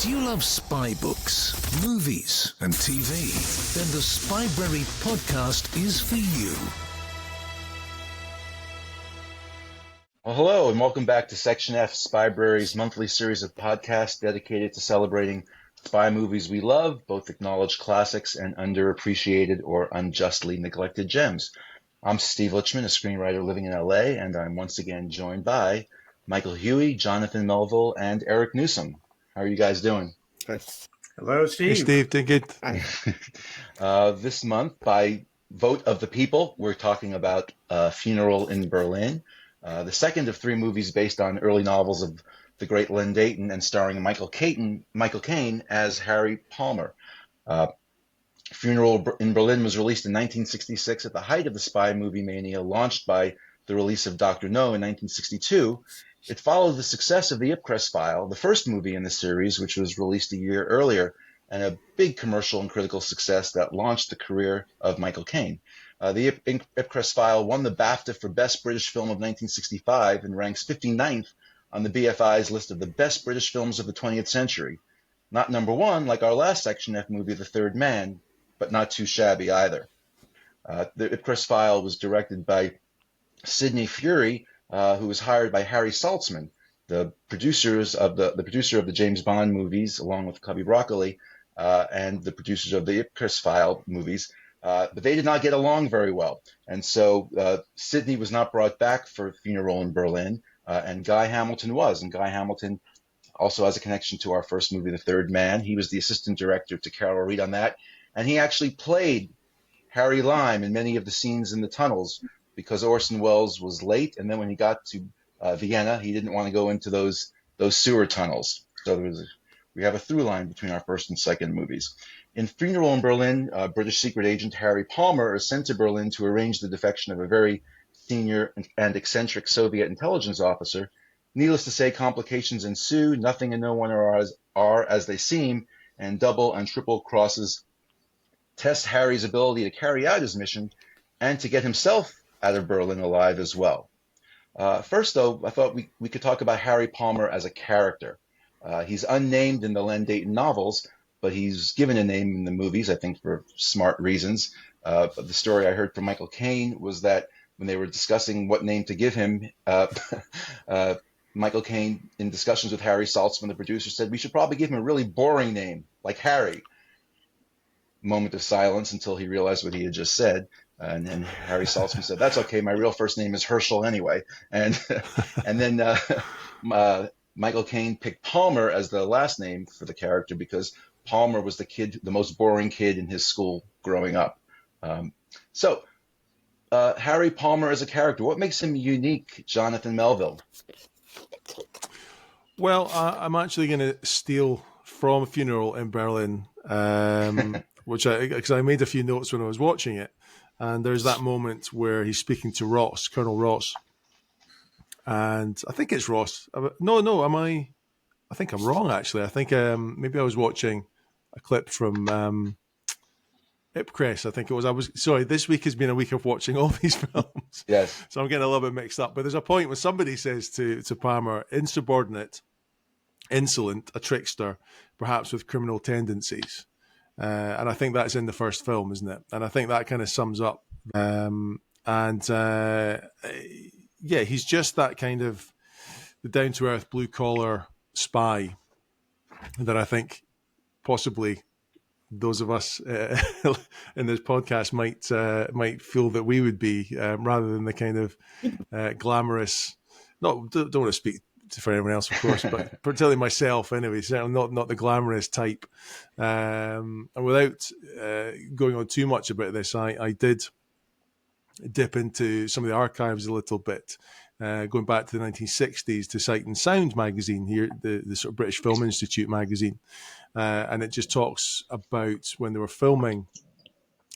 Do you love spy books, movies, and TV? Then the Spybrary podcast is for you. Well, hello, and welcome back to Section F, Spybrary's monthly series of podcasts dedicated to celebrating spy movies we love, both acknowledged classics and underappreciated or unjustly neglected gems. I'm Steve Lichman, a screenwriter living in LA, and I'm once again joined by Michael Huey, Jonathan Melville, and Eric Newsom. How are you guys doing? Hello, Steve. Hey, Steve. Doing good. This month, by vote of the people, we're talking about Funeral in Berlin, the second of three movies based on early novels of the great Len Deighton and starring Michael Caine as Harry Palmer. Funeral in Berlin was released in 1966 at the height of the spy movie mania launched by the release of Dr. No in 1962. It followed the success of The Ipcress File, the first movie in the series, which was released a year earlier, and a big commercial and critical success that launched the career of Michael Caine. The Ipcress File won the BAFTA for Best British Film of 1965 and ranks 59th on the BFI's list of the best British films of the 20th century. Not number one, like our last Section F movie, The Third Man, but not too shabby either. The Ipcress File was directed by Sidney Furie, who was hired by Harry Saltzman, the producer of the James Bond movies, along with Cubby Broccoli, and the producers of the Ipcress File movies. But they did not get along very well. And so Sidney was not brought back for Funeral in Berlin, and Guy Hamilton was. And Guy Hamilton also has a connection to our first movie, The Third Man. He was the assistant director to Carol Reed on that. And he actually played Harry Lime in many of the scenes in the tunnels because Orson Welles was late. And then when he got to Vienna, he didn't want to go into those sewer tunnels. So we have a through line between our first and second movies. In Funeral in Berlin, British secret agent Harry Palmer is sent to Berlin to arrange the defection of a very senior and eccentric Soviet intelligence officer. Needless to say, complications ensue. Nothing and no one are as they seem, and double and triple crosses test Harry's ability to carry out his mission and to get himself out of Berlin alive as well. First, though, I thought we could talk about Harry Palmer as a character. He's unnamed in the Len Deighton novels, but he's given a name in the movies, I think for smart reasons. But the story I heard from Michael Caine was that when they were discussing what name to give him, Michael Caine, in discussions with Harry Saltzman, the producer, said, we should probably give him a really boring name, like Harry. Moment of silence until he realized what he had just said. And then Harry Saltzman said, that's okay, my real first name is Herschel anyway. And then Michael Caine picked Palmer as the last name for the character because Palmer was the most boring kid in his school growing up. So Harry Palmer as a character, what makes him unique, Jonathan Melville? Well, I'm actually going to steal from Funeral in Berlin, because I made a few notes when I was watching it. And there's that moment where he's speaking to Ross, Colonel Ross. And I think it's Ross. I think I'm wrong, actually. I think maybe I was watching a clip from Ipcress, I think it was. Sorry, this week has been a week of watching all these films. Yes. So I'm getting a little bit mixed up. But there's a point when somebody says to Palmer, insubordinate, insolent, a trickster, perhaps with criminal tendencies. And I think that's in the first film, isn't it? And I think that kind of sums up. He's just that kind of the down-to-earth, blue-collar spy that I think possibly those of us in this podcast might feel that we would be, rather than the kind of glamorous. Don't want to speak for anyone else, of course, but particularly myself, anyway. Certainly not the glamorous type. And without going on too much about this, I did dip into some of the archives a little bit, going back to the 1960s to Sight and Sound magazine here, the sort of British Film Institute magazine. And it just talks about when they were filming,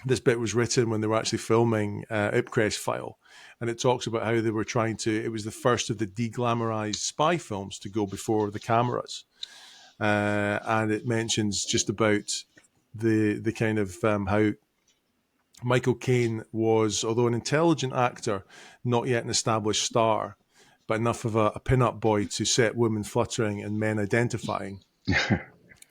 this bit was written when they were actually filming Ipcress File. And it talks about how they were it was the first of the deglamorized spy films to go before the cameras. And it mentions just about the kind of how Michael Caine was, although an intelligent actor, not yet an established star, but enough of a pin-up boy to set women fluttering and men identifying.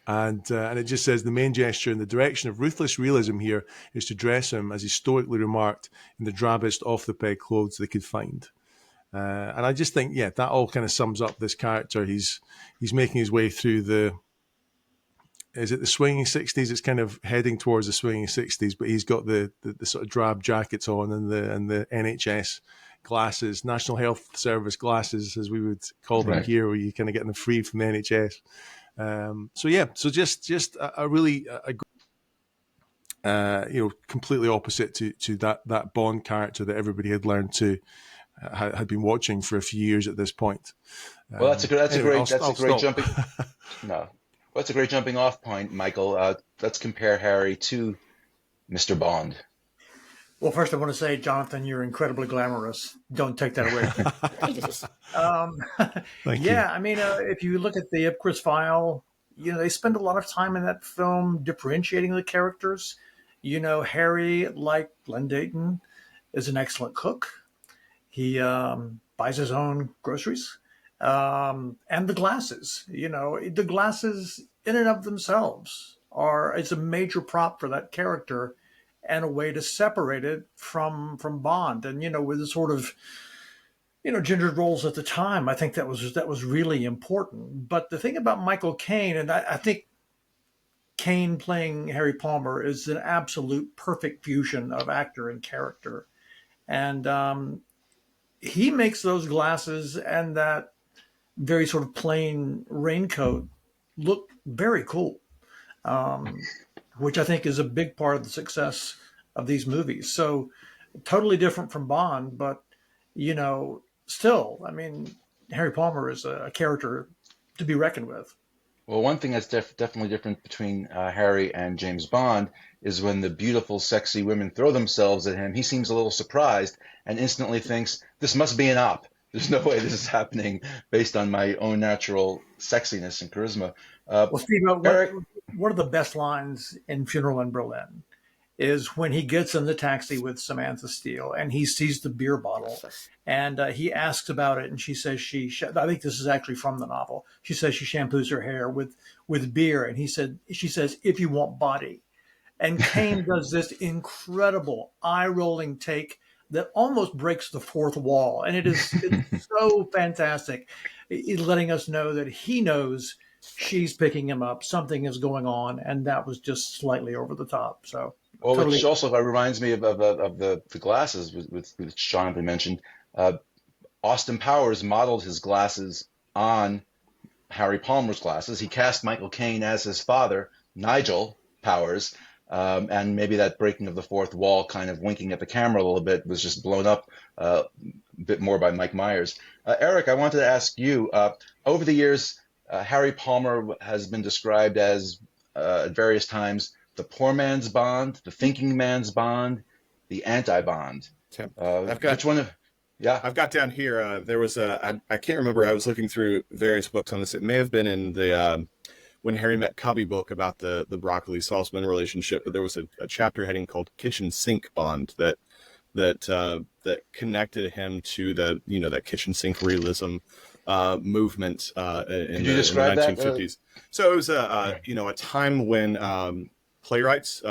And it just says the main gesture in the direction of ruthless realism here is to dress him, as he stoically remarked, in the drabbest off-the-peg clothes they could find. And I just think, that all kind of sums up this character. He's making his way through is it the swinging 60s? It's kind of heading towards the swinging 60s, but he's got the sort of drab jackets on and the NHS glasses, National Health Service glasses, as we would call them here, where you kind of get them free from the NHS. So just a really completely opposite to that Bond character that everybody had learned to had been watching for a few years at this point. Well, that's a great jumping off point, Michael. Let's compare Harry to Mr. Bond. Well, first I want to say, Jonathan, you're incredibly glamorous. Don't take that away. Thank you. I mean, if you look at the Ipcress file, they spend a lot of time in that film differentiating the characters. Harry, like Glenn Dayton, is an excellent cook. He buys his own groceries. And the glasses, the glasses in and of themselves it's a major prop for that character and a way to separate it from Bond. And, with the sort of, gendered roles at the time, I think that was really important. But the thing about Michael Caine, and I think Caine playing Harry Palmer is an absolute perfect fusion of actor and character. And he makes those glasses and that very sort of plain raincoat look very cool, which I think is a big part of the success of these movies. So totally different from Bond, but, still, I mean, Harry Palmer is a character to be reckoned with. Well, one thing that's definitely different between Harry and James Bond is when the beautiful, sexy women throw themselves at him, he seems a little surprised and instantly thinks, this must be an op. There's no way this is happening based on my own natural sexiness and charisma. Well, Steve, one of the best lines in Funeral in Berlin is when he gets in the taxi with Samantha Steele and he sees the beer bottle and he asks about it. And she says I think this is actually from the novel. She says she shampoos her hair with beer. And she says, if you want body. And Caine does this incredible eye-rolling take that almost breaks the fourth wall. And it's so fantastic. He's letting us know that he knows she's picking him up. Something is going on. And that was just slightly over the top. So, well, totally. Which also reminds me of the glasses which Jonathan mentioned. Austin Powers modeled his glasses on Harry Palmer's glasses. He cast Michael Caine as his father, Nigel Powers. And maybe that breaking of the fourth wall, kind of winking at the camera a little bit, was just blown up a bit more by Mike Myers. Eric, I wanted to ask you, over the years, Harry Palmer has been described as, at various times, the poor man's Bond, the thinking man's Bond, the anti-Bond. Which one of... Yeah, I've got down here, there was I can't remember, I was looking through various books on this. It may have been in the... When Harry Met Cubby book about the Broccoli Saltzman relationship, but there was a chapter heading called Kitchen Sink Bond that connected him to that kitchen sink realism movement in the 1950s. So it was a time when playwrights,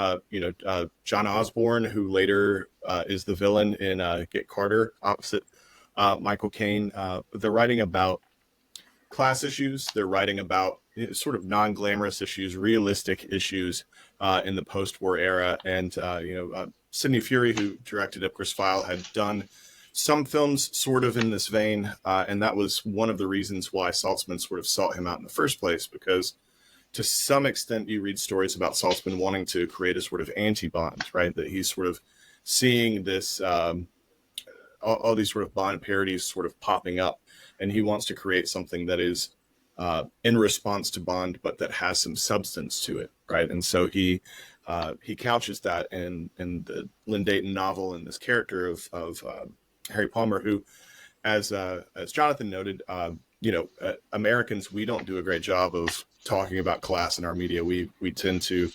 John Osborne, who later is the villain in Get Carter, opposite Michael Caine, they're writing about class issues. They're writing about sort of non-glamorous issues, realistic issues in the post-war era. And, Sidney Furie, who directed Ipcress File, had done some films sort of in this vein. And that was one of the reasons why Saltzman sort of sought him out in the first place, because to some extent you read stories about Saltzman wanting to create a sort of anti-Bond, right? That he's sort of seeing this, all these sort of Bond parodies sort of popping up. And he wants to create something that is in response to Bond, but that has some substance to it, right? And so he couches that in the Lynn Dayton novel and this character of Harry Palmer, who, as Jonathan noted, Americans, we don't do a great job of talking about class in our media. We tend to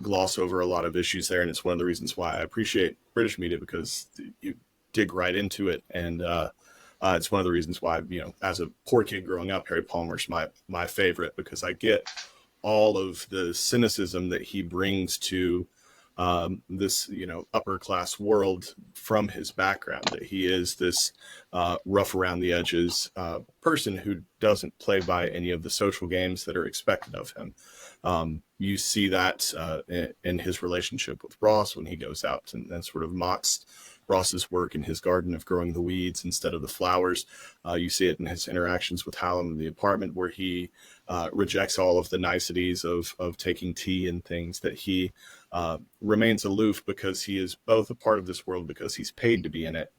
gloss over a lot of issues there, and it's one of the reasons why I appreciate British media, because you dig right into it. And it's one of the reasons why, as a poor kid growing up, Harry Palmer's my favorite, because I get all of the cynicism that he brings to this, upper class world from his background, that he is this rough around the edges person who doesn't play by any of the social games that are expected of him. You see that in his relationship with Ross when he goes out and sort of mocks Ross's work in his garden of growing the weeds instead of the flowers. You see it in his interactions with Hallam in the apartment, where he rejects all of the niceties of taking tea and things, that he remains aloof because he is both a part of this world because he's paid to be in it,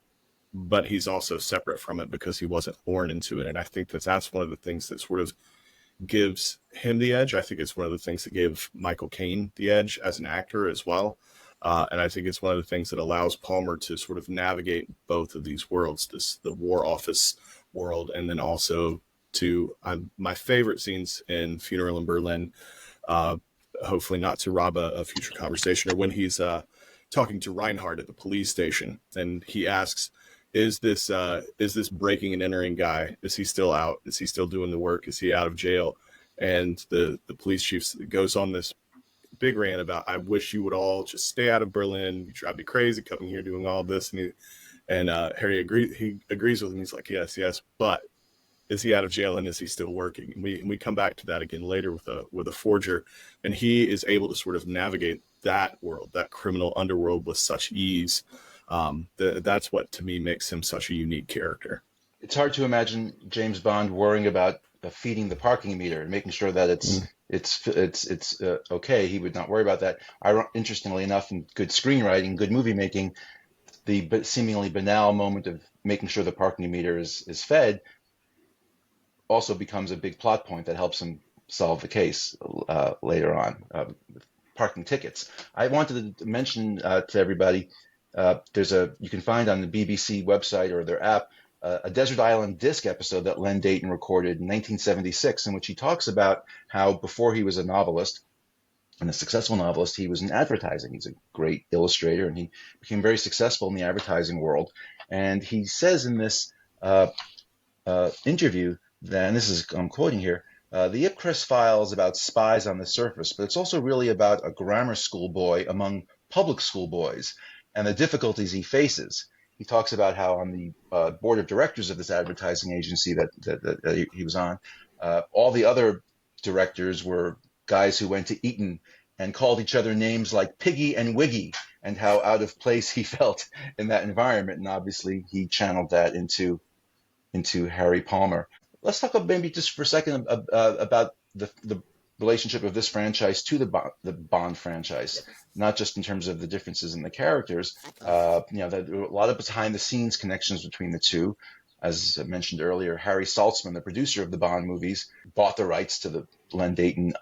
but he's also separate from it because he wasn't born into it. And I think that's one of the things that sort of gives him the edge. I think it's one of the things that gave Michael Caine the edge as an actor as well. And I think it's one of the things that allows Palmer to sort of navigate both of these worlds, the War Office world, and then also to my favorite scenes in Funeral in Berlin, hopefully not to rob a future conversation, or when he's talking to Reinhardt at the police station, and he asks, is this breaking and entering guy, is he still out? Is he still doing the work? Is he out of jail? And the police chief goes on this big rant about, I wish you would all just stay out of Berlin. You drive me crazy coming here doing all this. And Harry agrees with him. He's like, yes, but is he out of jail and is he still working? And we come back to that again later with a forger, and he is able to sort of navigate that world, that criminal underworld, with such ease. That's what to me makes him such a unique character. It's hard to imagine James Bond worrying about feeding the parking meter and making sure that it's okay. He would not worry about that. Interestingly enough, in good screenwriting, good movie making, the seemingly banal moment of making sure the parking meter is fed also becomes a big plot point that helps him solve the case later on. Parking tickets. I wanted to mention to everybody, you can find on the BBC website or their app a Desert Island Disc episode that Len Deighton recorded in 1976, in which he talks about how before he was a novelist and a successful novelist, he was in advertising. He's a great illustrator, and he became very successful in the advertising world. And he says in this interview, and I'm quoting here, the Ipcress file is about spies on the surface, but it's also really about a grammar school boy among public school boys and the difficulties he faces. He talks about how on the board of directors of this advertising agency that he was on, all the other directors were guys who went to Eton and called each other names like Piggy and Wiggy, and how out of place he felt in that environment. And obviously he channeled that into Harry Palmer. Let's talk maybe just for a second about the relationship of this franchise to the Bond franchise, not just in terms of the differences in the characters. There are a lot of behind-the-scenes connections between the two. As I mentioned earlier, Harry Saltzman, the producer of the Bond movies, bought the rights to the Len Deighton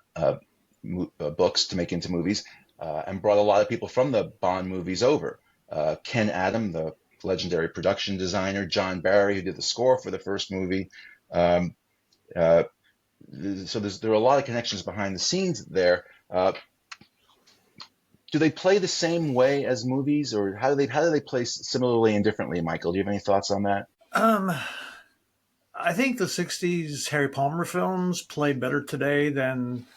books to make into movies, and brought a lot of people from the Bond movies over. Ken Adam, the legendary production designer, John Barry, who did the score for the first movie. So there are a lot of connections behind the scenes there. Do they play the same way as movies, or how do they play similarly and differently? Michael, do you have any thoughts on that? I think the 60s Harry Palmer films play better today than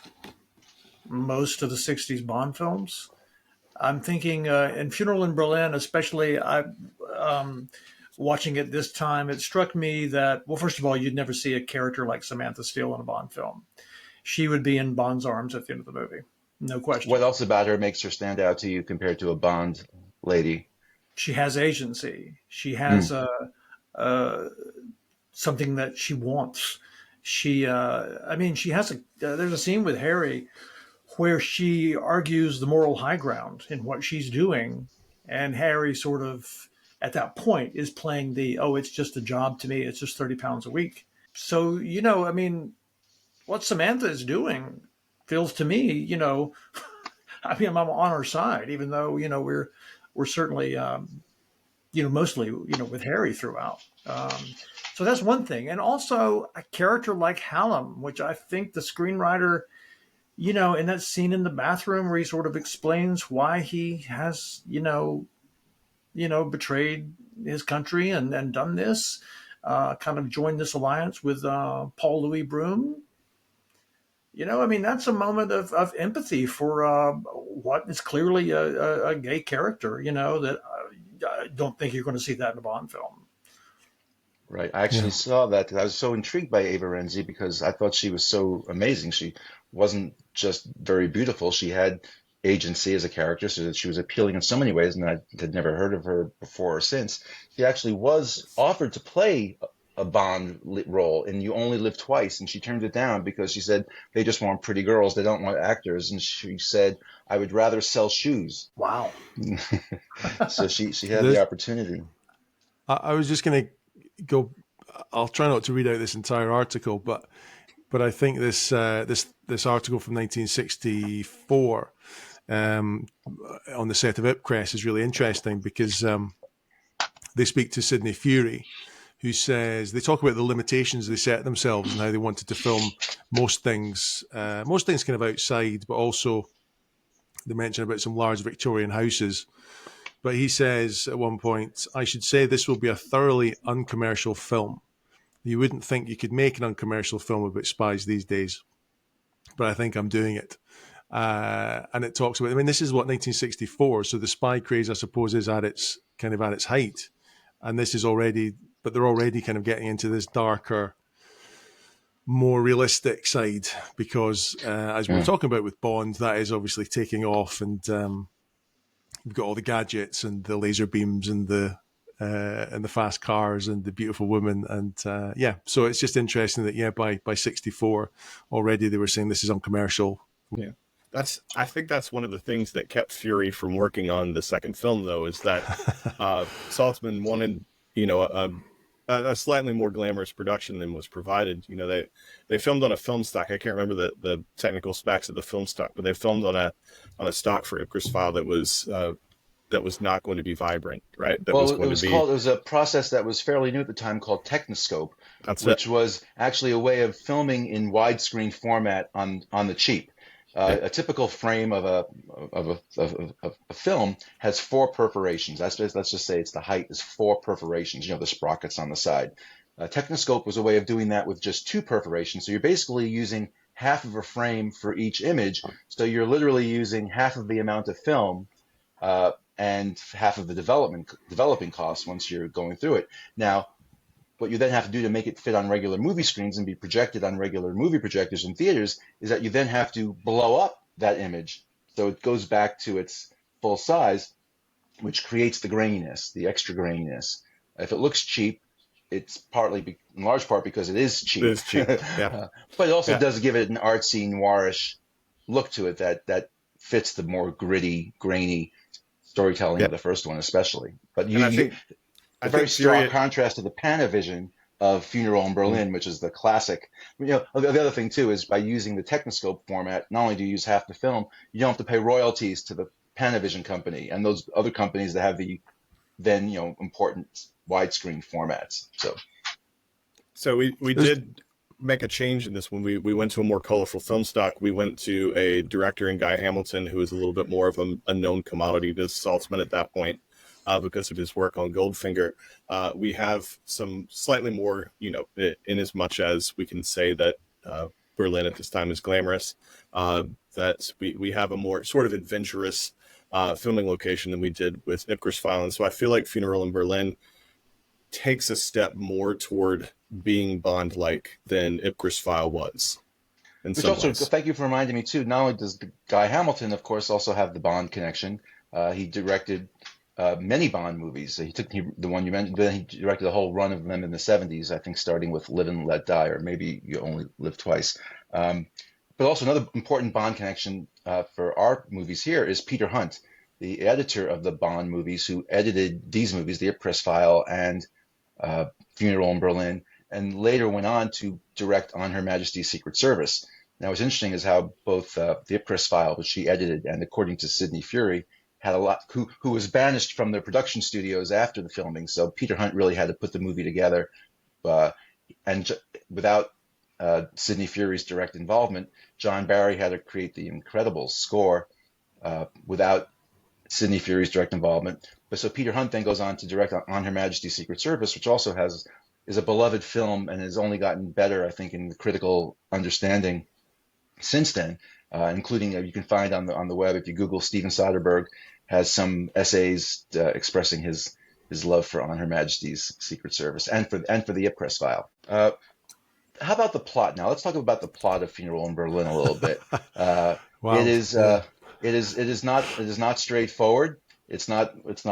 most of the 60s Bond films. I'm thinking in Funeral in Berlin, especially, watching it this time, it struck me that, well, first of all, you'd never see a character like Samantha Steele in a Bond film. She would be in Bond's arms at the end of the movie. No question. What else about her makes her stand out to you compared to a Bond lady? She has agency. She has something that she wants. She has there's a scene with Harry where she argues the moral high ground in what she's doing. And Harry sort of, at that point, is playing it's just a job to me. It's just 30 pounds a week. So, what Samantha is doing feels to me, I'm on her side, even though, we're certainly, mostly, with Harry throughout. So that's one thing. And also a character like Hallam, which I think the screenwriter, in that scene in the bathroom where he sort of explains why he has, betrayed his country and done this, kind of joined this alliance with Paul Louis Broom. I mean, that's a moment of empathy for what is clearly a gay character, that I don't think you're going to see that in a Bond film. Right. I actually Yeah. saw that. I was so intrigued by Ava Renzi because I thought she was so amazing. She wasn't just very beautiful. She had agency as a character, so that she was appealing in so many ways, and I had never heard of her before or since. She actually was offered to play a Bond role in You Only Live Twice, and she turned it down because she said they just want pretty girls, they don't want actors. And she said, I would rather sell shoes. Wow. So she had the This, opportunity. I was just going to go. I'll try not to read out this entire article, but I think this article from 1964 on the set of Ipcress is really interesting because they speak to Sidney Furie, who says they talk about the limitations they set themselves and how they wanted to film most things kind of outside, but also they mention about some large Victorian houses. But he says at one point, I should say this will be a thoroughly uncommercial film. You wouldn't think you could make an uncommercial film about spies these days, but I think I'm doing it. And it talks about, I mean, this is what, 1964, so the spy craze, I suppose, is at its height. And this is already, but they're already kind of getting into this darker, more realistic side because, as we were talking about with Bond, that is obviously taking off, and we've got all the gadgets and the laser beams and the fast cars and the beautiful women, and so it's just interesting that by 64 already they were saying this is uncommercial. Yeah. I think that's one of the things that kept Fury from working on the second film, though, is that Saltzman wanted, a slightly more glamorous production than was provided. They filmed on a film stock. I can't remember the technical specs of the film stock, but they filmed on a stock for Ipcress file that was not going to be vibrant, right? It was a process that was fairly new at the time called Technoscope, which was actually a way of filming in widescreen format on the cheap. A typical frame of a film has 4 perforations. Let's just say it's the height is 4 perforations. The sprockets on the side. Technoscope was a way of doing that with just 2 perforations. So you're basically using half of a frame for each image. So you're literally using half of the amount of film and half of the developing costs once you're going through it. Now, what you then have to do to make it fit on regular movie screens and be projected on regular movie projectors in theaters is that you then have to blow up that image so it goes back to its full size, which creates the graininess, the extra graininess. If it looks cheap, it's partly, in large part, because it is cheap. It is cheap, yeah. But it also does give it an artsy, noirish look to it that fits the more gritty, grainy storytelling of the first one, especially. But a very strong contrast to the Panavision of Funeral in Berlin, which is the classic. The other thing too is by using the Technoscope format, not only do you use half the film, you don't have to pay royalties to the Panavision company and those other companies that have the then important widescreen formats. So we did make a change in this when we went to a more colorful film stock. We went to a director in Guy Hamilton who was a little bit more of a known commodity to Saltzman at that point. Because of his work on Goldfinger, we have some slightly more, in as much as we can say that Berlin at this time is glamorous, that we have a more sort of adventurous filming location than we did with Ipcress File. And so I feel like Funeral in Berlin takes a step more toward being Bond-like than Ipcress File was. Which also, thank you for reminding me too, not only does Guy Hamilton, of course, also have the Bond connection, he directed many Bond movies. He took the one you mentioned, then he directed a whole run of them in the 70s, I think starting with Live and Let Die, or maybe You Only Live Twice. But also another important Bond connection for our movies here is Peter Hunt, the editor of the Bond movies, who edited these movies, The Ipcress File and Funeral in Berlin, and later went on to direct On Her Majesty's Secret Service. Now, what's interesting is how both the Ipcress File, which she edited, and according to Sidney Furie, had a lot who was banished from their production studios after the filming. So Peter Hunt really had to put the movie together, and without Sidney Furie's direct involvement, John Barry had to create the incredible score without Sidney Furie's direct involvement. But so Peter Hunt then goes on to direct On Her Majesty's Secret Service, which also is a beloved film and has only gotten better, I think, in the critical understanding since then, including you can find on the web if you Google Steven Soderbergh has some essays expressing his love for On Her Majesty's Secret Service and for the Ipcress file. How about the plot now? Let's talk about the plot of Funeral in Berlin a little bit. Wow. It is Yeah. it is not straightforward. It's not like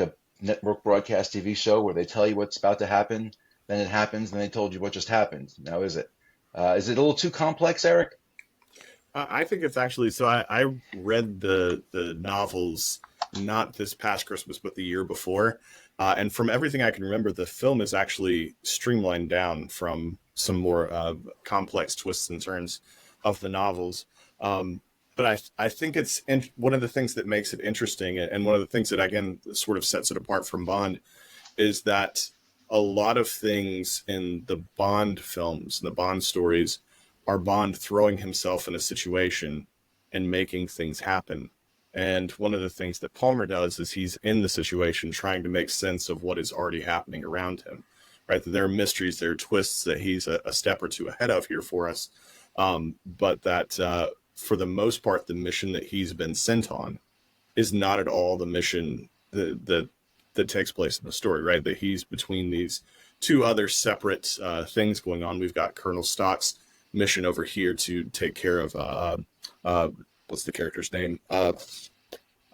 a network broadcast TV show where they tell you what's about to happen, then it happens, then they told you what just happened. Now is it? Is it a little too complex, Eric? I think it's actually so. I read the novels not this past Christmas, but the year before, and from everything I can remember, the film is actually streamlined down from some more complex twists and turns of the novels. But I think it's one of the things that makes it interesting, and one of the things that again sort of sets it apart from Bond, is that a lot of things in the Bond films, the Bond stories, are Bond throwing himself in a situation and making things happen. And one of the things that Palmer does is he's in the situation trying to make sense of what is already happening around him, right? That there are mysteries, there are twists that he's a step or two ahead of here for us. But that for the most part, the mission that he's been sent on is not at all the mission that takes place in the story, right? That he's between these two other separate things going on. We've got Colonel Stock's mission over here to take care of what's the character's name?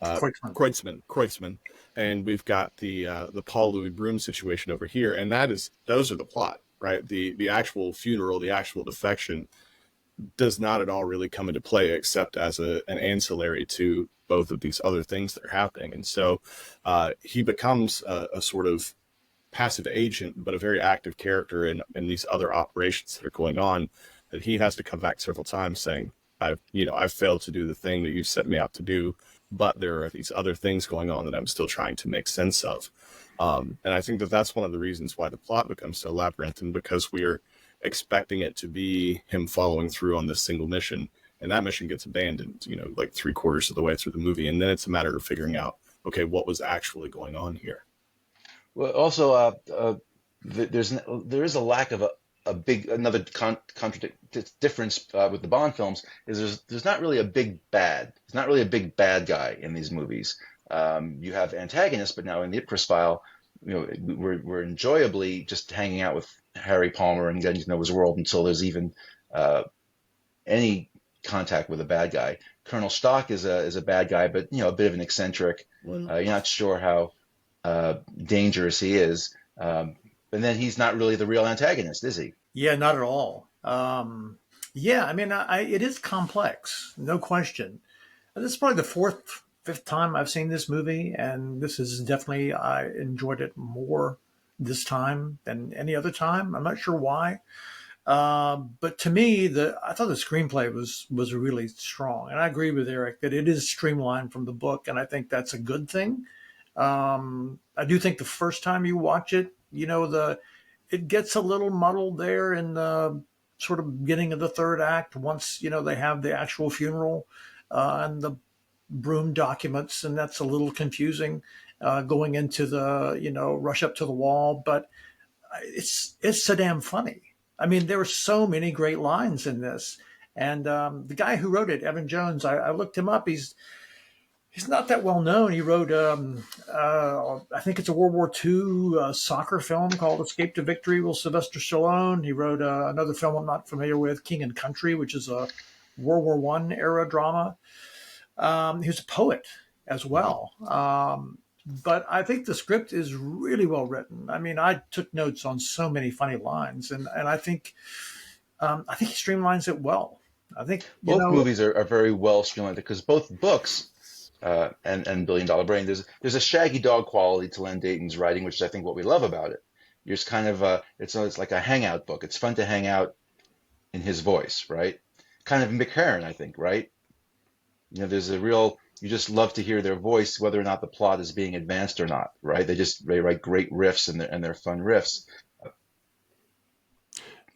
Kreutzmann. And we've got the Paul Louis Broom situation over here, and those are the plot, right? The actual funeral, the actual defection does not at all really come into play except as an ancillary to both of these other things that are happening. And so he becomes a sort of passive agent, but a very active character in these other operations that are going on, that he has to come back several times saying, I've failed to do the thing that you set me out to do, but there are these other things going on that I'm still trying to make sense of. And I think that that's one of the reasons why the plot becomes so labyrinthine, because we're expecting it to be him following through on this single mission, and that mission gets abandoned, like 3/4 of the way through the movie. And then it's a matter of figuring out, okay, what was actually going on here? Well, also, there is a lack of another difference with the Bond films is there's not really a big bad. There's not really a big bad guy in these movies. You have antagonists, but now in the Ipcress file, we're enjoyably just hanging out with Harry Palmer and getting to know his world until there's even any contact with a bad guy. Colonel Stock is a bad guy, but a bit of an eccentric. You're not sure how dangerous he is. And then he's not really the real antagonist, is he? Yeah, not at all. Yeah, I mean, it is complex, no question. This is probably the fifth time I've seen this movie, and this is definitely, I enjoyed it more this time than any other time. I'm not sure why. But to me, I thought the screenplay was really strong. And I agree with Eric that it is streamlined from the book, and I think that's a good thing. I do think the first time you watch it, it gets a little muddled there in the sort of beginning of the third act once, they have the actual funeral and the Broom documents, and that's a little confusing going into the, rush up to the wall. But it's so damn funny. I mean, there were so many great lines in this. And the guy who wrote it, Evan Jones, I looked him up. He's not that well known. He wrote, I think it's a World War II soccer film called Escape to Victory with Sylvester Stallone. He wrote another film I'm not familiar with, King and Country, which is a World War I era drama. He was a poet as well. But I think the script is really well written. I mean, I took notes on so many funny lines, and I think he streamlines it well. I think both movies are very well streamlined, because both books and Billion Dollar Brain, there's a shaggy dog quality to Len Deighton's writing, which is I think what we love about it. You're just kind of it's like a hangout book. It's fun to hang out in his voice, right? Kind of McCarran, I think, right? There's you just love to hear their voice, whether or not the plot is being advanced or not, right? They write great riffs, and they're fun riffs.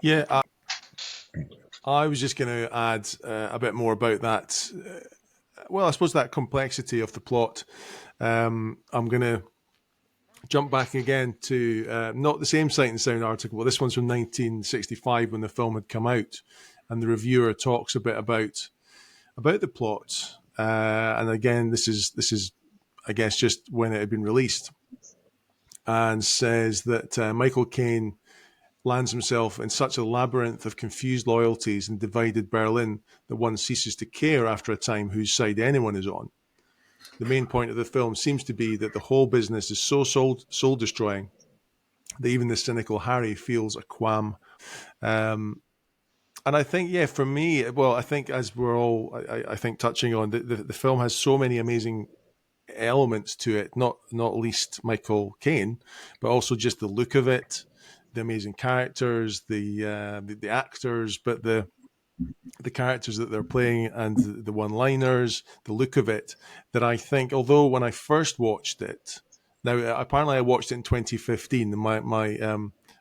Yeah, I was just going to add a bit more about that. Well, I suppose that complexity of the plot. I'm going to jump back again to not the same Sight and Sound article, but this one's from 1965 when the film had come out. and the reviewer talks a bit about the plot. And again, this is I guess just when it had been released, and says that Michael Caine lands himself in such a labyrinth of confused loyalties and divided Berlin that one ceases to care after a time whose side anyone is on. The main point of the film seems to be that the whole business is so soul destroying that even the cynical Harry feels a qualm. And I think, yeah, for me, well, I think as we're all, I think touching on, the film has so many amazing elements to it, not least Michael Caine, but also just the look of it, the amazing characters, the actors, but the characters that they're playing and the one-liners, the look of it, that I think, although when I first watched it, now apparently I watched it in 2015, and my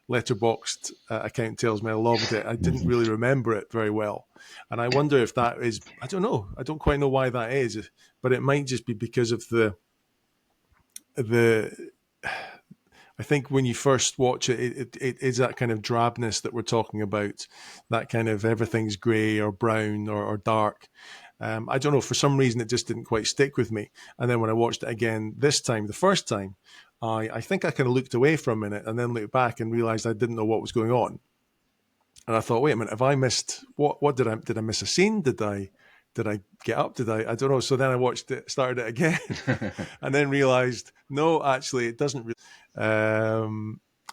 Letterboxd account tells me I loved it. I didn't really remember it very well, and I wonder if that is, I don't know, I don't quite know why that is, but it might just be because of the I think when you first watch it, it is that kind of drabness that we're talking about, that kind of everything's grey or brown or dark. I don't know, for some reason it just didn't quite stick with me. And then when I watched it again this time, the first time, I think I kind of looked away for a minute and then looked back and realised I didn't know what was going on. And I thought, wait a minute, have I missed, what did I miss a scene? Did I get up? I don't know. So then I watched it, started it again, and then realized, no, actually, it doesn't really. I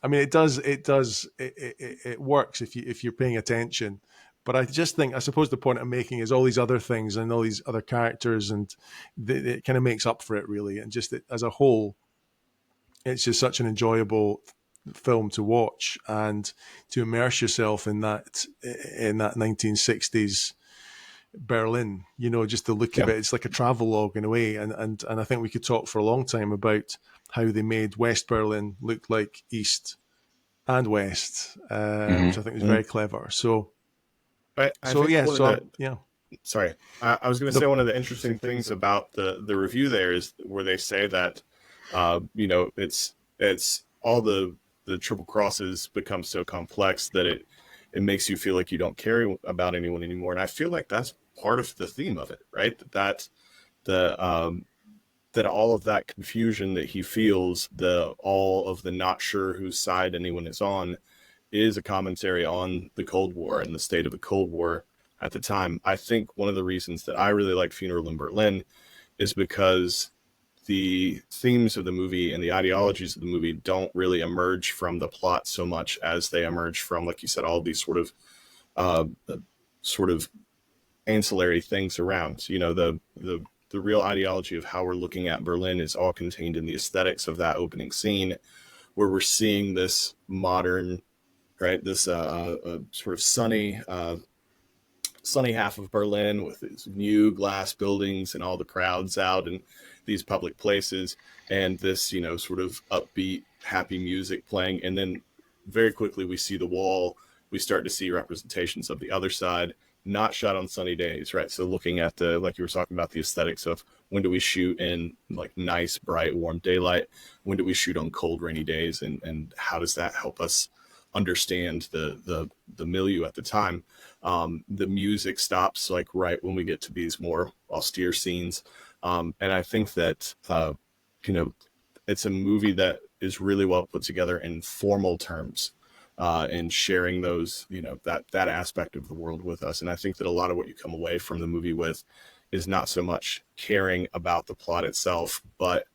mean, it does. It works if you're paying attention. But I just think, I suppose the point I'm making is all these other things and all these other characters, and it kind of makes up for it, really. And just as a whole, it's just such an enjoyable film to watch and to immerse yourself in that 1960s Berlin, just the look of it. It's like a travelogue in a way, and I think we could talk for a long time about how they made West Berlin look like East and West, which I think was very clever. So, Sorry, I was going to say one of the interesting things about the review there is where they say that it's all the triple crosses become so complex that it makes you feel like you don't care about anyone anymore, and I feel like that's part of the theme of it, right? That all of that confusion that he feels, all of the not sure whose side anyone is on, is a commentary on the Cold War and the state of the Cold War at the time. I think one of the reasons that I really like Funeral in Berlin is because the themes of the movie and the ideologies of the movie don't really emerge from the plot so much as they emerge from, like you said, all these sort of ancillary things around. The real ideology of how we're looking at Berlin is all contained in the aesthetics of that opening scene, where we're seeing this modern, right, this sort of sunny half of Berlin with these new glass buildings and all the crowds out and these public places, and this, sort of upbeat, happy music playing. And then very quickly we see the wall. We start to see representations of the other side, not shot on sunny days, right? So looking at like you were talking about, the aesthetics of when do we shoot in like nice, bright, warm daylight? When do we shoot on cold, rainy days? And how does that help us understand the milieu at the time? The music stops like right when we get to these more austere scenes. And I think that, it's a movie that is really well put together in formal terms, and sharing those, that aspect of the world with us. And I think that a lot of what you come away from the movie with is not so much caring about the plot itself, but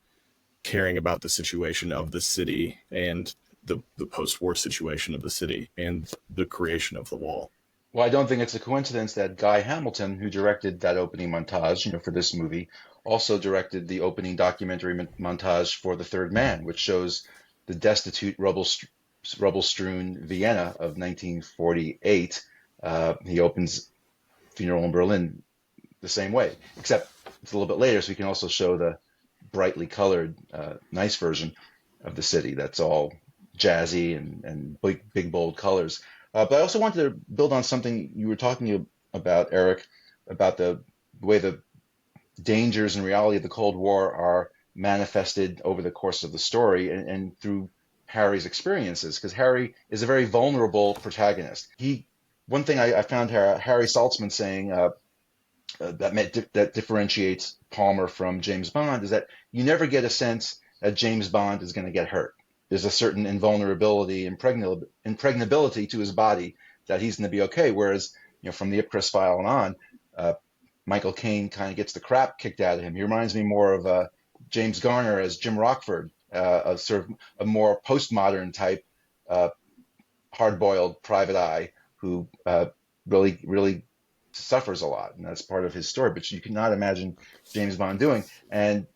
caring about the situation of the city and the post-war situation of the city and the creation of the wall. Well, I don't think it's a coincidence that Guy Hamilton, who directed that opening montage, for this movie, also directed the opening documentary montage for The Third Man, which shows the destitute, rubble-strewn Vienna of 1948. He opens Funeral in Berlin the same way, except it's a little bit later, so we can also show the brightly colored, nice version of the city that's all jazzy and big bold colors. But I also wanted to build on something you were talking about, Eric, about the way the dangers and reality of the Cold War are manifested over the course of the story and through Harry's experiences, because Harry is a very vulnerable protagonist. He one thing I found Harry Saltzman saying that differentiates Palmer from James Bond is that you never get a sense that James Bond is going to get hurt. There's a certain invulnerability, impregnability to his body that he's going to be okay. Whereas, from the Ipcress file and on, Michael Caine kind of gets the crap kicked out of him. He reminds me more of James Garner as Jim Rockford, a sort of a more postmodern type, hard-boiled private eye who really, really suffers a lot, and that's part of his story. But you cannot imagine James Bond doing. And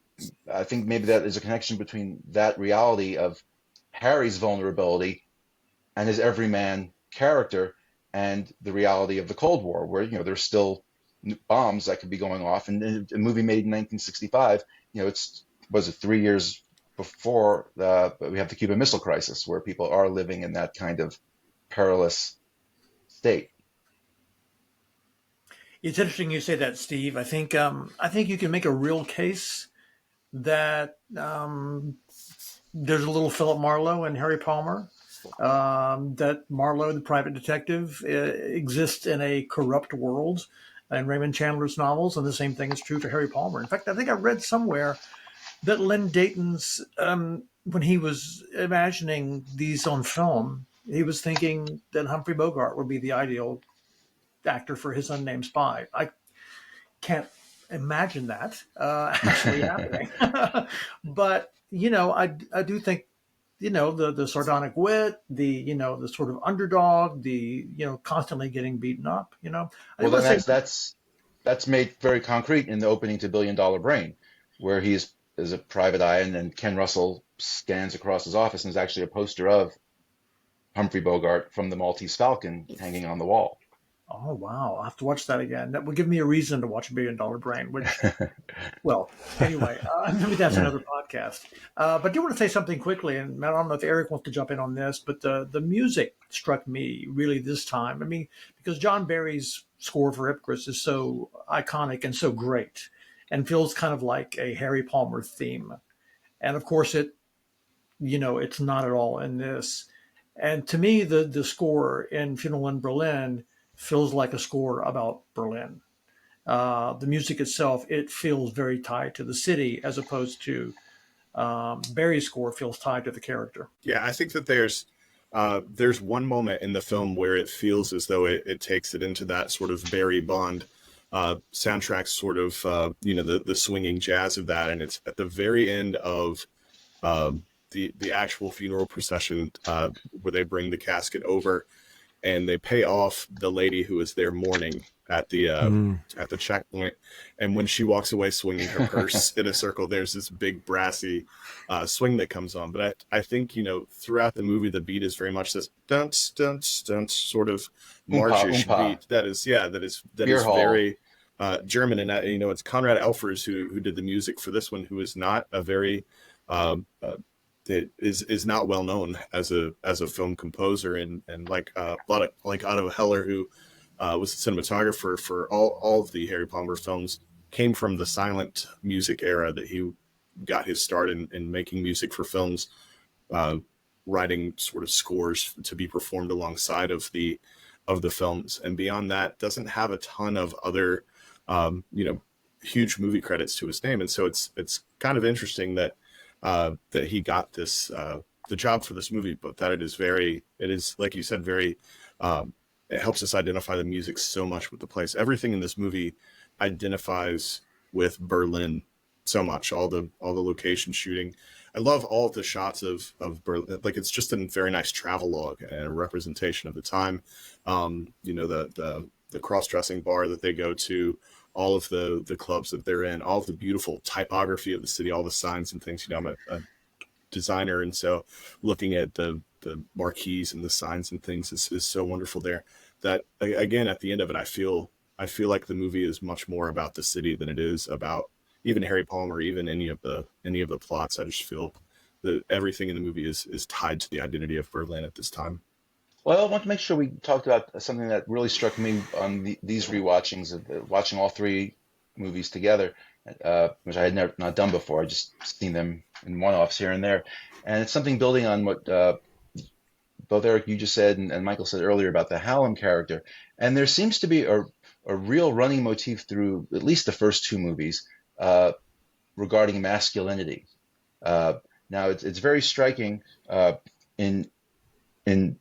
I think maybe that is a connection between that reality of Harry's vulnerability and his everyman character, and the reality of the Cold War, where there's still bombs that could be going off. And a movie made in 1965, was it 3 years before we have the Cuban Missile Crisis, where people are living in that kind of perilous state. It's interesting you say that, Steve. I think you can make a real case that there's a little Philip Marlowe and Harry Palmer. That Marlowe, the private detective, exists in a corrupt world in Raymond Chandler's novels, and the same thing is true for Harry Palmer. In fact, I think I read somewhere that Len Deighton's, when he was imagining these on film, he was thinking that Humphrey Bogart would be the ideal actor for his unnamed spy. I can't imagine that actually happening. But, I do think, the sardonic wit, the sort of underdog, the, constantly getting beaten up, Well, that's made very concrete in the opening to $1 Billion Brain, where he's a private eye, and then Ken Russell scans across his office and is actually a poster of Humphrey Bogart from the Maltese Falcon hanging on the wall. Oh, wow. I'll have to watch that again. That would give me a reason to watch $1 Billion Brain, which, well, anyway, maybe that's another podcast. But I do want to say something quickly, and I don't know if Eric wants to jump in on this, but the music struck me really this time. I mean, because John Barry's score for Ipcress is so iconic and so great and feels kind of like a Harry Palmer theme. And of course, it's not at all in this. And to me, the score in Funeral in Berlin feels like a score about Berlin. The music itself, it feels very tied to the city, as opposed to Barry's score feels tied to the character. Yeah, I think that there's one moment in the film where it feels as though it takes it into that sort of Barry Bond soundtrack, sort of, the swinging jazz of that. And it's at the very end of the actual funeral procession, where they bring the casket over and they pay off the lady who is there mourning at the checkpoint. And when she walks away swinging her purse in a circle, there's this big brassy swing that comes on. But I think, throughout the movie, the beat is very much this dunce, dunce, dunce sort of marchish beat. That is very German. And, it's Konrad Elfers who did the music for this one, who is not a very, that is not well known as a film composer, and like a lot of, like Otto Heller, who was the cinematographer for all of the Harry Palmer films, came from the silent music era that he got his start in making music for films, writing sort of scores to be performed alongside of the films, and beyond that doesn't have a ton of other huge movie credits to his name. And so it's kind of interesting that he got this the job for this movie, but that it is like you said, very it helps us identify the music so much with the place. Everything in this movie identifies with Berlin so much. All the location shooting. I love all of the shots of Berlin. Like, it's just a very nice travelogue and a representation of the time. The cross-dressing bar that they go to, all of the clubs that they're in, all of the beautiful typography of the city, all the signs and things. I'm a designer, and so looking at the marquees and the signs and things is so wonderful there. That, again, at the end of it, I feel like the movie is much more about the city than it is about even Harry Palmer, even any of the plots. I just feel that everything in the movie is tied to the identity of Berlin at this time. Well, I want to make sure we talked about something that really struck me on these rewatchings of watching all three movies together, which I had not done before. I just seen them in one-offs here and there. And it's something building on what both Eric, you just said, and Michael said earlier about the Hallam character. And there seems to be a real running motif through at least the first two movies regarding masculinity. Uh, Now, it's very striking in in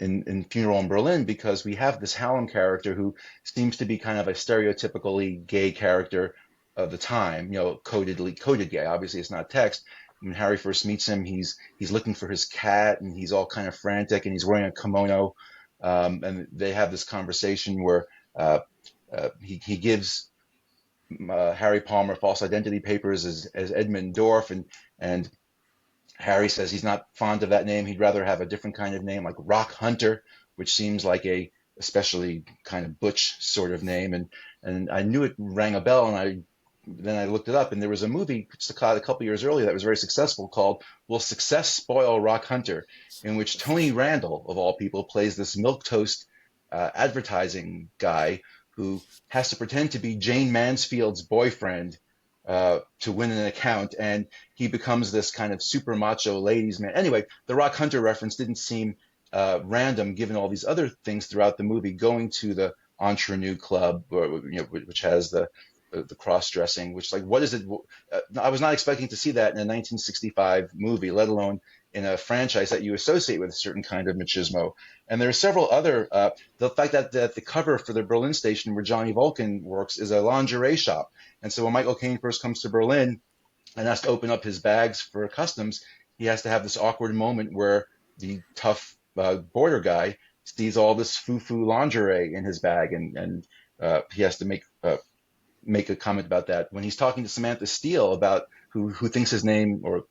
in Funeral in Berlin because we have this Hallam character who seems to be kind of a stereotypically gay character of the time, coded gay. Obviously, it's not text. When Harry first meets him, he's looking for his cat and he's all kind of frantic and he's wearing a kimono. And they have this conversation where he gives Harry Palmer false identity papers as Edmund Dorff, and Harry says he's not fond of that name. He'd rather have a different kind of name like Rock Hunter, which seems like a especially kind of butch sort of name. And I knew it rang a bell, and then I looked it up, and there was a movie just a couple years earlier that was very successful called "Will Success Spoil Rock Hunter," in which Tony Randall, of all people, plays this milquetoast advertising guy who has to pretend to be Jane Mansfield's boyfriend to win an account, and he becomes this kind of super macho ladies man. Anyway, the Rock Hunter reference didn't seem random, given all these other things throughout the movie, going to the Entre Nous Club, which has the cross dressing, which, like, what is it? I was not expecting to see that in a 1965 movie, let alone in a franchise that you associate with a certain kind of machismo. And there are several other. The fact that the cover for the Berlin station where Johnny Vulcan works is a lingerie shop, and so when Michael Caine first comes to Berlin and has to open up his bags for customs, he has to have this awkward moment where the tough border guy sees all this foo-foo lingerie in his bag, and he has to make a comment about that. When he's talking to Samantha Steele about who thinks his name, or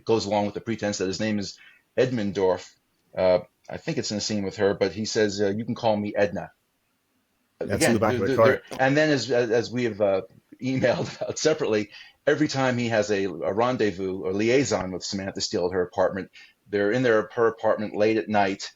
goes along with the pretense that his name is Edmund Dorff, I think it's in a scene with her, but he says, you can call me Edna. That's in the back of the car. And then as we have emailed about separately, every time he has a rendezvous or liaison with Samantha Steele at her apartment, they're in her apartment late at night,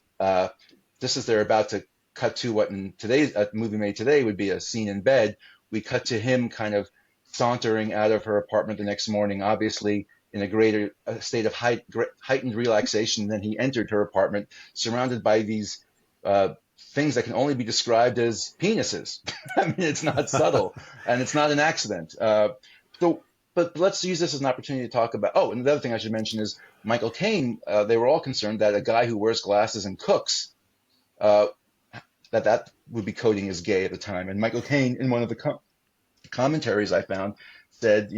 just as they're about to cut to what in today's movie made today would be a scene in bed. We cut to him kind of sauntering out of her apartment the next morning, obviously in a greater state of heightened relaxation than he entered her apartment, surrounded by these things that can only be described as penises. I mean, it's not subtle, and it's not an accident. But let's use this as an opportunity to talk about. Oh, and the other thing I should mention is Michael Caine. They were all concerned that a guy who wears glasses and cooks, that would be coding as gay at the time. And Michael Caine, in one of the commentaries I found, said,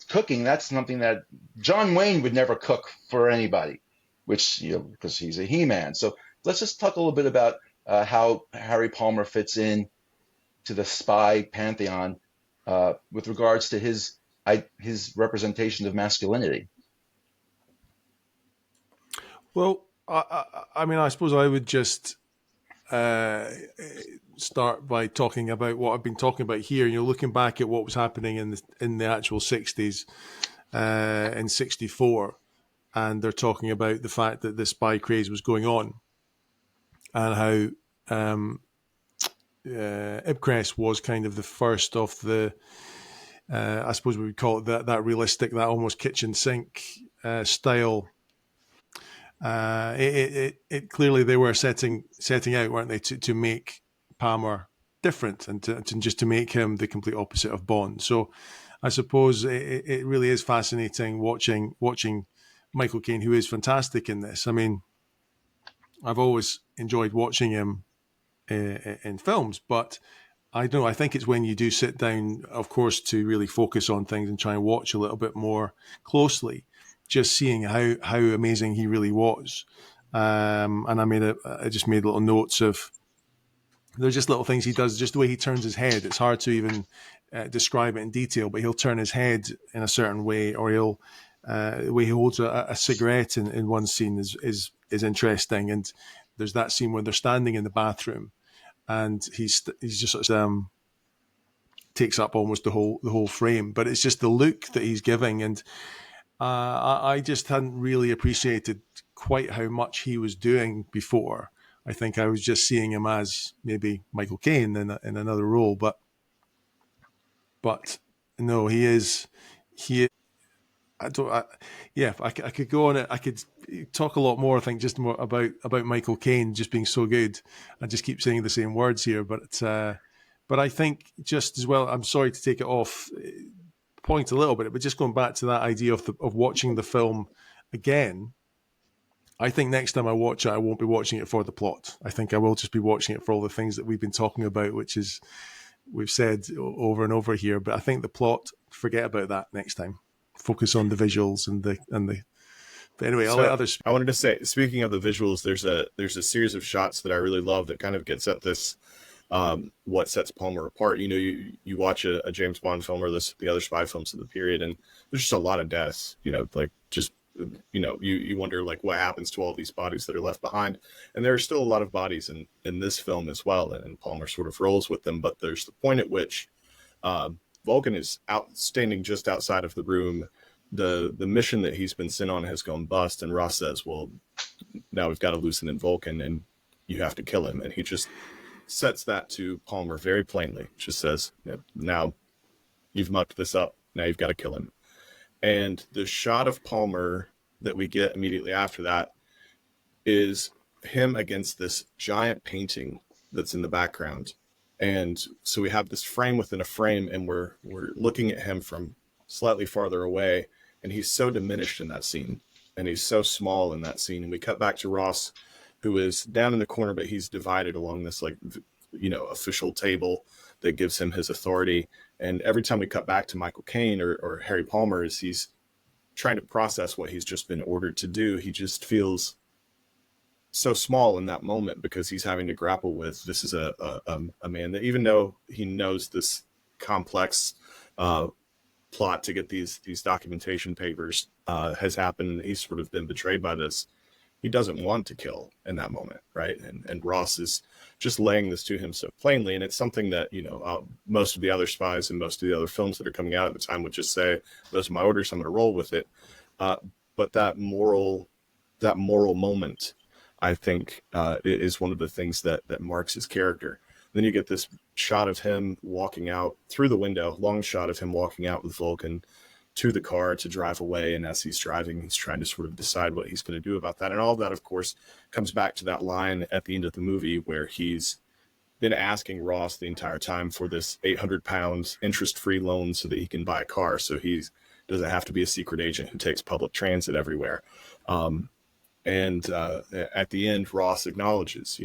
cooking, that's something that John Wayne would never cook for anybody, which, because he's a He-Man. So let's just talk a little bit about how Harry Palmer fits in to the spy pantheon with regards to his representation of masculinity. Well, I mean, I suppose I would just start by talking about what I've been talking about here. Looking back at what was happening in the actual 60s, in 64, and they're talking about the fact that the spy craze was going on, and how Ipcress was kind of the first of the, I suppose we would call it that realistic, that almost kitchen sink style. It clearly they were setting out, weren't they, to make Palmer different and to just to make him the complete opposite of Bond. So I suppose it really is fascinating watching Michael Caine, who is fantastic in this. I mean, I've always enjoyed watching him in films, but I don't know, I think it's when you do sit down, of course, to really focus on things and try and watch a little bit more closely, just seeing how amazing he really was. And I just made little notes of, there's just little things he does, just the way he turns his head. It's hard to even describe it in detail, but he'll turn his head in a certain way, or the way he holds a cigarette in one scene is interesting. And there's that scene where they're standing in the bathroom, and he's just sort of takes up almost the whole frame. But it's just the look that he's giving, and I just hadn't really appreciated quite how much he was doing before. I think I was just seeing him as maybe Michael Caine in another role, but no, he is I don't. I could go on it. I could talk a lot more. I think just more about Michael Caine just being so good. I just keep saying the same words here, but I think just as well. I'm sorry to take it off point a little bit, but just going back to that idea of watching the film again. I think next time I watch it, I won't be watching it for the plot. I think I will just be watching it for all the things that we've been talking about, which is we've said over and over here. But I think the plot, forget about that next time. Focus on the visuals and the. But anyway, I'll let others. I wanted to say, speaking of the visuals, there's a series of shots that I really love that kind of gets at this. What sets Palmer apart? You know, you watch a James Bond film or the other spy films of the period, and there's just a lot of deaths. You know, like just. You know, you wonder like what happens to all these bodies that are left behind, and there are still a lot of bodies in this film as well, and Palmer sort of rolls with them. But there's the point at which Vulcan is standing just outside of the room. The mission that he's been sent on has gone bust, and Ross says, "Well, now we've got to loosen in Vulcan, and you have to kill him." And he just sets that to Palmer very plainly. Just says, "Now you've mucked this up. Now you've got to kill him." And the shot of Palmer that we get immediately after that is him against this giant painting that's in the background. And so we have this frame within a frame, and we're looking at him from slightly farther away, and he's so diminished in that scene, and he's so small in that scene. And we cut back to Ross, who is down in the corner, but he's divided along this official table that gives him his authority. And every time we cut back to Michael Caine or Harry Palmer, as he's trying to process what he's just been ordered to do, he just feels so small in that moment because he's having to grapple with this is a man that, even though he knows this complex plot to get these documentation papers has happened, he's sort of been betrayed by this. He doesn't want to kill in that moment, right? And Ross is just laying this to him so plainly, and it's something that most of the other spies and most of the other films that are coming out at the time would just say, "Those are my orders. I'm going to roll with it." But that moral moment, I think, is one of the things that marks his character. Then you get this shot of him walking out through the window, long shot of him walking out with Vulcan to the car to drive away. And as he's driving, he's trying to sort of decide what he's going to do about that. And all of that, of course, comes back to that line at the end of the movie where he's been asking Ross the entire time for this 800 pounds interest-free loan so that he can buy a car. So he doesn't have to be a secret agent who takes public transit everywhere. And at the end, Ross acknowledges,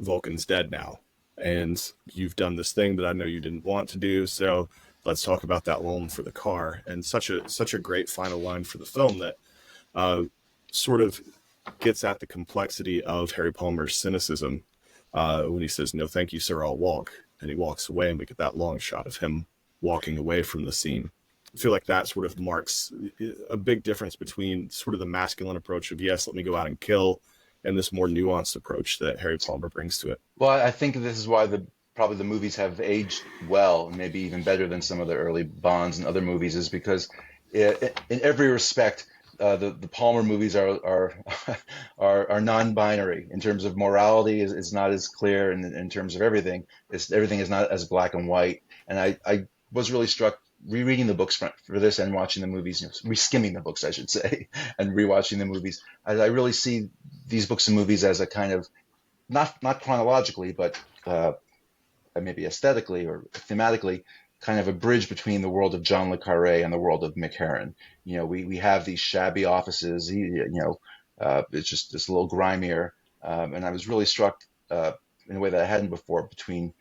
Vulcan's dead now. And you've done this thing that I know you didn't want to do. So let's talk about that loan for the car. And such a great final line for the film that sort of gets at the complexity of Harry Palmer's cynicism when he says, "No, thank you, sir, I'll walk." And he walks away, and we get that long shot of him walking away from the scene. I feel like that sort of marks a big difference between sort of the masculine approach of, yes, let me go out and kill, and this more nuanced approach that Harry Palmer brings to it. Well, I think this is why probably the movies have aged well, maybe even better than some of the early Bonds and other movies, is because in every respect, the Palmer movies are non-binary in terms of morality. Is not as clear in terms of everything. Everything is not as black and white. And I was really struck rereading the books for this and watching the movies, reskimming the books, I should say, and rewatching the movies. I really see these books and movies as a kind of, not chronologically, but maybe aesthetically or thematically, kind of a bridge between the world of John le Carré and the world of McHarren. We have these shabby offices, it's just this little grimier. And I was really struck in a way that I hadn't before between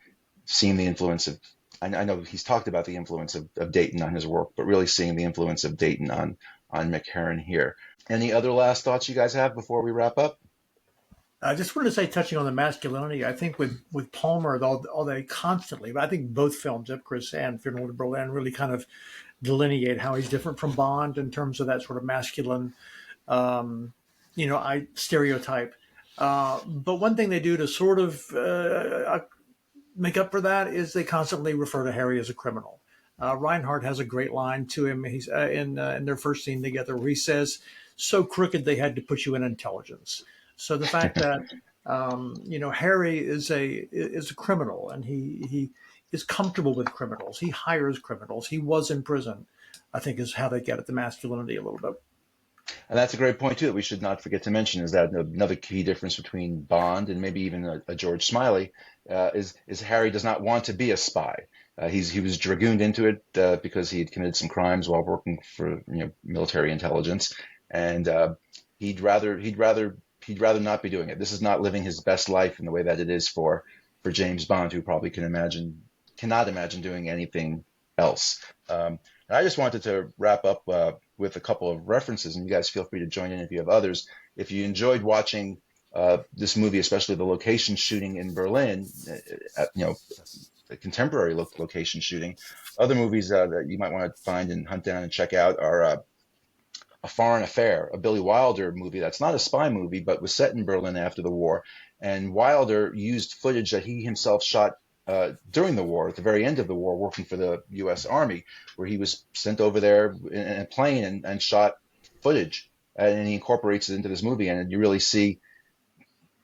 seeing the influence of, I know he's talked about the influence of Dayton on his work, but really seeing the influence of Dayton on McHarren here. Any other last thoughts you guys have before we wrap up? I just wanted to say, touching on the masculinity, I think with Palmer, all they constantly, but I think both films, Ipcris and Funeral to Berlin, really kind of delineate how he's different from Bond in terms of that sort of masculine, stereotype. But one thing they do to sort of make up for that is they constantly refer to Harry as a criminal. Reinhardt has a great line to him. He's in their first scene together where he says, "So crooked they had to put you in intelligence." So the fact that Harry is a criminal, and he is comfortable with criminals. He hires criminals. He was in prison, I think, is how they get at the masculinity a little bit. And that's a great point too that we should not forget to mention, is that another key difference between Bond and maybe even a George Smiley is Harry does not want to be a spy. He was dragooned into it because he had committed some crimes while working for military intelligence, and he'd rather not be doing it. This is not living his best life in the way that it is for James Bond, who probably cannot imagine doing anything else. And I just wanted to wrap up with a couple of references, and you guys feel free to join in if you have others. If you enjoyed watching this movie, especially the location shooting in Berlin, the contemporary location shooting, other movies that you might want to find and hunt down and check out are A Foreign Affair, a Billy Wilder movie that's not a spy movie, but was set in Berlin after the war. And Wilder used footage that he himself shot during the war, at the very end of the war, working for the U.S. Army, where he was sent over there in a plane and shot footage. And he incorporates it into this movie. And you really see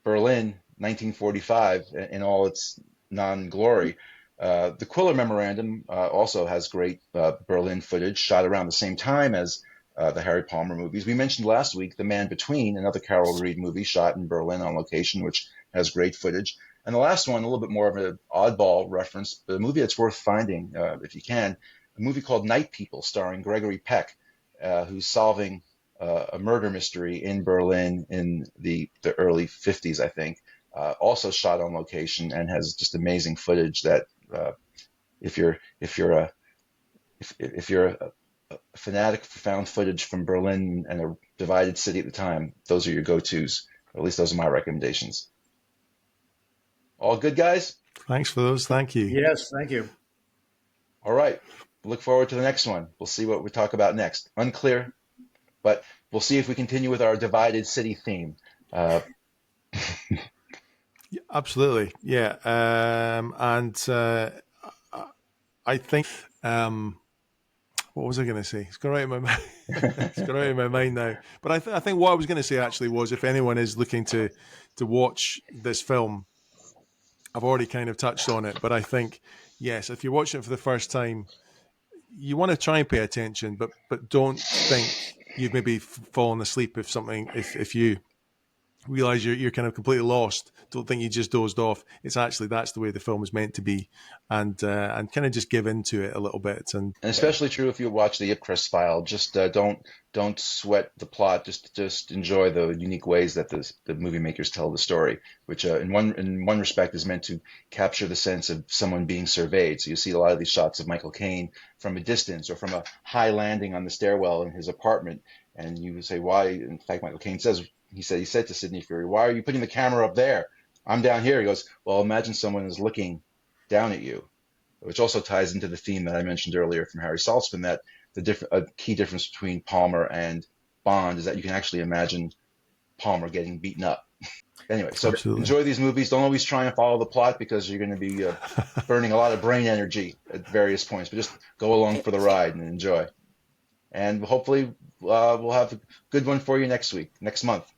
Berlin, 1945, in all its non-glory. The Quiller Memorandum also has great Berlin footage shot around the same time as the Harry Palmer movies. We mentioned last week The Man Between, another Carol Reed movie shot in Berlin on location, which has great footage. And the last one, a little bit more of an oddball reference, but a movie that's worth finding if you can, a movie called Night People, starring Gregory Peck, who's solving a murder mystery in Berlin in the early 50s, I think. Also shot on location and has just amazing footage that if you're a fanatic for found footage from Berlin and a divided city at the time, those are your go-tos, or at least those are my recommendations. All good, guys? Thanks for those. Thank you. Yes, thank you. All right. Look forward to the next one. We'll see what we talk about next. Unclear, but we'll see if we continue with our divided city theme. Absolutely. Yeah. I think, what was I going to say? It's gone right in my mind. It's gone right in my mind now. But I think what I was going to say actually was, if anyone is looking to watch this film, I've already kind of touched on it, but I think, yes, if you're watching it for the first time, you want to try and pay attention, but don't think you've maybe fallen asleep if you realize you're kind of completely lost. Don't think you just dozed off. It's actually, that's the way the film is meant to be, and kind of just give into it a little bit. And especially true if you watch the Ipcress file. Just don't sweat the plot. Just enjoy the unique ways that the movie makers tell the story, which in one respect is meant to capture the sense of someone being surveyed. So you see a lot of these shots of Michael Caine from a distance or from a high landing on the stairwell in his apartment, and you would say, why? In fact, Michael Caine says, he said to Sidney Furie, why are you putting the camera up there? I'm down here. He goes, well, imagine someone is looking down at you, which also ties into the theme that I mentioned earlier from Harry Saltzman, that a key difference between Palmer and Bond is that you can actually imagine Palmer getting beaten up. Anyway, so Absolutely. Enjoy these movies. Don't always try and follow the plot because you're going to be burning a lot of brain energy at various points, but just go along for the ride and enjoy. And hopefully we'll have a good one for you next month.